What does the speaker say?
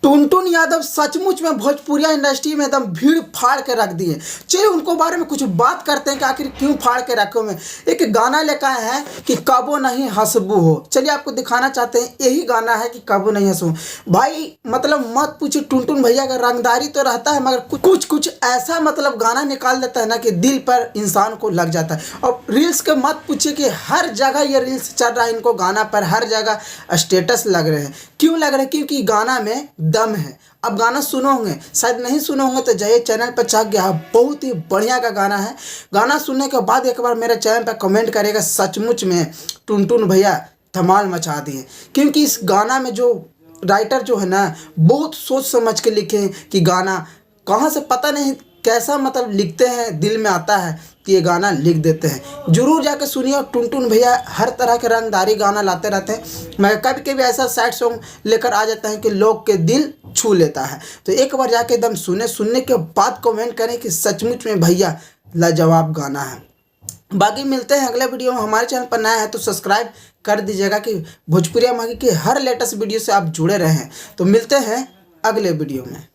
टुनटुन यादव सचमुच में भोजपुरिया इंडस्ट्री में एकदम भीड़ फाड़ के रख दिए। चलिए उनको बारे में कुछ बात करते हैं कि आखिर क्यों फाड़ के रखे हुए। एक गाना लेकर आए हैं कि कबो नहीं हंसबू हो। चलिए आपको दिखाना चाहते हैं, यही गाना है कि कबो नहीं हंसू। भाई मतलब मत पूछिए, टुनटुन भैया का रंगदारी तो रहता है, मगर कुछ कुछ ऐसा मतलब गाना निकाल देता है ना कि दिल पर इंसान को लग जाता है। और रील्स के मत पूछिए कि हर जगह ये रील्स चल रहा है, इनको गाना पर हर जगह स्टेटस लग रहे हैं। क्यों लग रहे हैं? क्योंकि गाना में दम है। अब गाना सुनो होंगे, शायद नहीं सुनो होंगे तो जाइए चैनल पर चक गया, बहुत ही बढ़िया का गाना है। गाना सुनने के बाद एक बार मेरे चैनल पर कमेंट करेगा, सचमुच में टुनटुन भैया धमाल मचा दिए। क्योंकि इस गाना में जो राइटर जो है ना, बहुत सोच समझ के लिखे कि गाना कहाँ से पता नहीं कैसा मतलब लिखते हैं, दिल में आता है कि ये गाना लिख देते हैं। जरूर जाकर सुनिए। और टुनटुन भैया हर तरह के रंगदारी गाना लाते रहते हैं, मगर कभी कभी ऐसा सैड सॉन्ग लेकर आ जाता है कि लोग के दिल छू लेता है। तो एक बार जाके एकदम सुनने के बाद कमेंट करें कि सचमुच में भैया लाजवाब गाना है। बाकी मिलते हैं अगले वीडियो में। हमारे चैनल पर नया है तो सब्सक्राइब कर दीजिएगा कि भोजपुरिया मांगी के हर लेटेस्ट वीडियो से आप जुड़े रहें। तो मिलते हैं अगले वीडियो में।